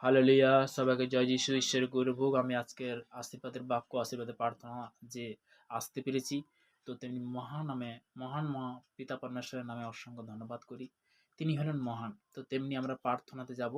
Hallelujah, সবাইকে জয় যিশু, ঈশ্বরের গৌরভোগ। আমি আজকের আশীর্বাদের বাক্য, আশীর্বাদের প্রার্থনা যে আসতে পেরেছি, তো তেমনি মহান পিতা পরমেশ্বরের নামে অসংখ্য ধন্যবাদ করি। তিনি হলেন মহান। তো তেমনি আমরা প্রার্থনাতে যাব।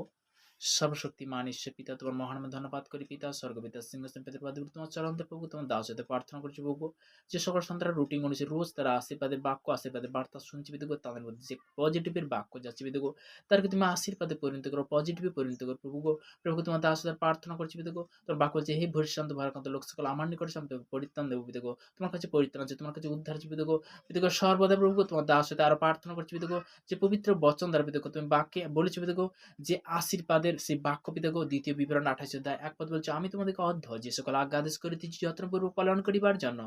সর্বশক্তিমান ঈশ্বর পিতা, তোমার মহান নামে ধন্যবাদ করি। পিতা স্বর্গপিতা সিংহাসন পেতে পাদুর তোমার চরণতে প্রভু, তোমার দাস সাথে প্রার্থনা করছি প্রভু। যে সকল সন্তানরা রুটিন অনুযায়ী রোজ তারা আশীর্বাদের বাক্য, আশীর্বাদের বার্তা শুনছি বিদুগ, তাদের মধ্যে যে পজিটিভের বাক্য যাচ্ছে বিদুগ, তাদেরকে তুমি আশীর্বাদে পরিণত করো, পজিটিভে পরিণত করো প্রভু গো। প্রভু তোমার দাস সাথে প্রার্থনা করছি বিদুগ। তোমার বাক্য যে হে ভরিষ্যন্ত ভারাক্রান্ত লোক সকল আমার নিকট সামনে পরিত্রাণ দেবো বিদুগ। তোমার কাছে পরিত্রাণ আছে, তোমার কাছে উদ্ধার আছে বিদুগ। বিদুগ সর্বদা প্রভু তোমার দাস সাথে আরো প্রার্থনা করছি বিদুগ। যে পবিত্র বচন দ্বারা বিদুগ তুমি বাক্যে বলেছি বিদুগ, যে আশীর্বাদের সেই বাক্য পিতাগ দ্বিতীয় বিবরণ 28 অধ্যায় 1 পদ বলছে, আমি তোমাদেরকে যে সকল আজ্ঞা আদেশ করিতেছি যত্নপূর্বক পালন করিবার জন্য,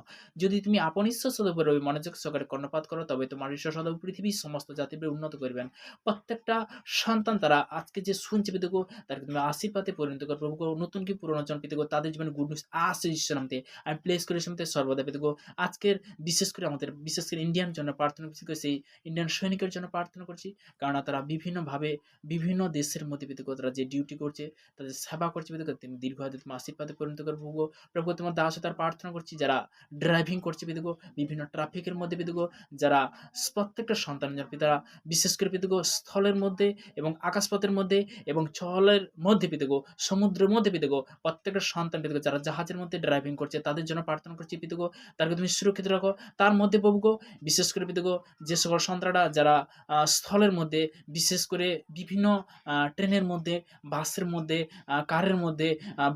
যদি তুমি আপন ঈশ্বর সদব্যের মনোযোগ সহকারে কর্ণপাত করো, তবে তোমার ঈশ্বর সদব পৃথিবীর সমস্ত জাতিকে উন্নত করবেন। প্রত্যেকটা সন্তান তারা আজকে যে শুনছে পিতাগো, তাদেরকে তুমি আশীর্বাদে পরিণত করো প্রভু গো। নতুন কি পুরনো জন পিতাগো, তাদের জীবনে গুড নিউজ আসে ঈশ্বর নামতে আমি প্লেস করে শুনতে সর্বদা পিতাগো। আজকের বিশেষ করে আমাদের বিশেষ করে ইন্ডিয়ান জন্য প্রার্থনা করছি, সেই ইন্ডিয়ান সৈনিকের জন্য প্রার্থনা করছি, কারণ তারা বিভিন্নভাবে বিভিন্ন দেশের মধ্যে পিতাগো তারা যে ডিউটি করছে, তাদের সেবা করছে পিতাগো, তুমি দীর্ঘায়িত তুমি আশীর্বাদে পরিণত করো প্রভু গো। প্রভু তোমার দাস তার প্রার্থনা করছি, যারা ড্রাইভিং করছে পিতাগো, বিভিন্ন ট্রাফিকের মধ্যে পিতাগো, যারা প্রত্যেকটা সন্তান পিতারা, বিশেষ করে পিতাগো স্থলের মধ্যে এবং আকাশপথের মধ্যে এবং জলের মধ্যে পিতাগো, সমুদ্রের মধ্যে পিতাগো, প্রত্যেকটা সন্তান পিতাগো যারা জাহাজের মধ্যে ড্রাইভিং করছে, তাদের জন্য প্রার্থনা করছি পিতাগো, তাদেরকে তুমি সুরক্ষিত রাখো। তার মধ্যে প্রভু গো, বিশেষ করে পিতাগো যে সকল সন্তানরা যারা স্থলের মধ্যে, বিশেষ করে বিভিন্ন ট্রেনের মধ্যে, বাসের মধ্যে, কারের মধ্যে,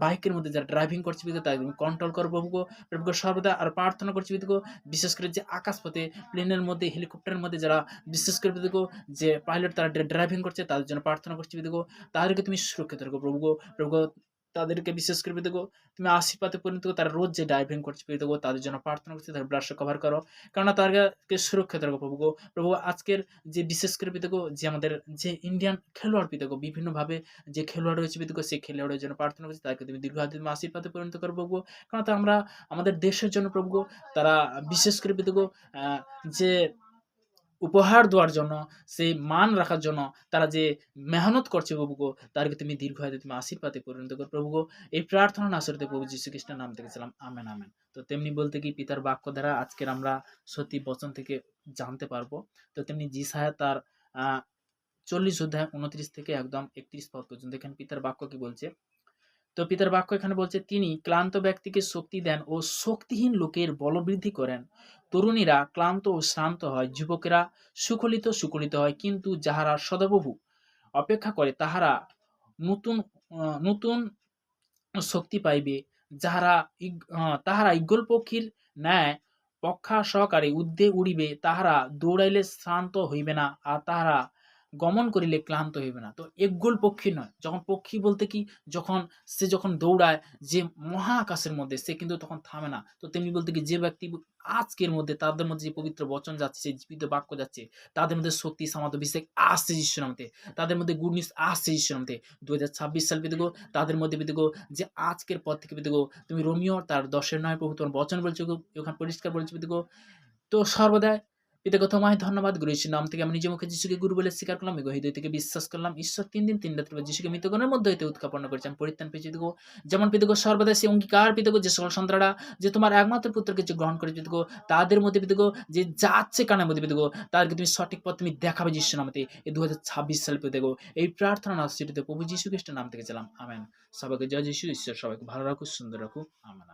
বাইকের মধ্যে যারা ড্রাইভিং করছে পিতাগো, তাদের কন্ট্রোল করো প্রভু গো। প্রভু গো সর্বদা আর প্রার্থনা করছি পিতাগো, বিশেষ করে যে আকাশপথে, প্লেনের মধ্যে, হেলিকপ্টারের মধ্যে যারা বিশেষ করে পিতাগো যে পাইলট তারা ড্রাইভিং করছে, তাদের জন্য প্রার্থনা করছি পিতাগো, তাদেরকে তুমি সুরক্ষিত রাখো প্রভু গো। প্রভু গো তাদেরকে বিশেষ করে পিতাগো তুমি আশীর্বাদে পরিণত করো। তারা রোজ যে ড্রাইভিং করছে পিতাগো, তাদের জন্য প্রার্থনা করছি, তাদের ব্লাড কভার করো, কেননা তাদেরকে সুরক্ষিত রাখো প্রভু গো। প্রভু আজকের যে বিশেষ করে পিতাগো যে আমাদের যে ইন্ডিয়ান খেলোয়াড় পিতাগো, বিভিন্নভাবে যে খেলোয়াড় রয়েছে পিতাগো, সেই খেলোয়াড়ের জন্য প্রার্থনা করছি, তাদেরকে তুমি দীর্ঘায়িত আশীর্বাদে পরিণত করো প্রভু গো। কারণ তো আমরা আমাদের দেশের জন্য প্রভু গো, তারা বিশেষ করে পিতাগো যে উপহার দেওয়ার জন্য, সেই মান রাখার জন্য তারা যে মেহনত করছে প্রভু গো, তাদেরকে তুমি দীর্ঘায়িত তুমি আশীর্বাদে পরিণত করো প্রভু গো। এই প্রার্থনা নাসরতে প্রভু যীশু খ্রিস্টের নাম থেকে ছিলাম, আমেন আমেন। তো তেমনি বলতে কি পিতার বাক্য দ্বারা আজকের আমরা সত্যি বচন থেকে জানতে পারবো। তো তেমনি যিশায়া তার 40 অধ্যায় 29 থেকে একদম 31 পদ পর্যন্ত এখানে পিতার বাক্য কি বলছে। তো পিতার বাক্য এখানে বলছে, তিনি ক্লান্ত ব্যক্তিকে শক্তি দেন ও শক্তিহীন লোকের বলবৃদ্ধি করেন। তরুণীরা ক্লান্ত ও শ্রান্ত হয়, যুবকেরা সুকলিত হয়, কিন্তু যাহারা সদাপ্রভু অপেক্ষা করে তাহারা নতুন নতুন শক্তি পাইবে। তাহারা ঈগল পক্ষীর ন্যায় পক্ষা সহকারে ঊর্ধ্বে উড়িবে, তাহারা দৌড়াইলে শ্রান্ত হইবে না, আর তাহারা গমন করিলে ক্লান্ত হইবে না। তো একগোল পক্ষী নয়, যখন পক্ষী বলতে কি, যখন দৌড়ায় যে মহা আকাশের মধ্যে, সে কিন্তু তখন থামে না। তো তেমনি বলতে কি, যে ব্যক্তি আজকের মধ্যে তাদের মধ্যে যে পবিত্র বচন যাচ্ছে, সেই জীবিত বাক্য যাচ্ছে, তাদের মধ্যে শক্তি সামর্থ্য অভিষেক আসছে যিশুর নামে, তাদের মধ্যে গুড নিউজ আসছে যিশুর নামে। 2026 সাল পেতে গো, তাদের মধ্যে পেতে গো, যে আজকের পর থেকে পেতে গো, তুমি রোমিও তার 10-9 প্রভু তোমার বচন বলছো গো, ওখানে পরিষ্কার বলছো পেতে গো। তো সর্বদা পিতাকে তোমায় ধন্যবাদ, গুরু যিশুর নাম থেকে আমি নিজের মুখে যিশুকে গুরু বলে স্বীকার করলাম, হৃদয় থেকে বিশ্বাস করলাম ঈশ্বর 3 দিন 3 রাত্রি যিশুকে মৃতগণের মধ্যে হইতে উৎক্ষেপণ করেছে, আমি পরিত্রাণ পেয়েছি পিতাগো। যেমন পিতাগো সর্বদা সে অঙ্গীকার পিতাগো, যে সকল সন্তানরা যে তোমার একমাত্র পুত্রকে যে গ্রহণ করেছে পিতাগো, তাদের মধ্যে পিতাগো যে যাচ্ছে কানের মধ্যে পিতাগো, তাদেরকে তুমি সঠিক পথ তুমি দেখাবে যিশুর নামে। এই 2026 সাল পিতাগো এই প্রার্থনা নাসিরিতে প্রভু যীশু খ্রিস্টের নাম থেকে চালাম, আমেন। সবাইকে জয় যিশু, ঈশ্বর সবাইকে ভালো রাখুক, সুন্দর রাখুক, আমেন।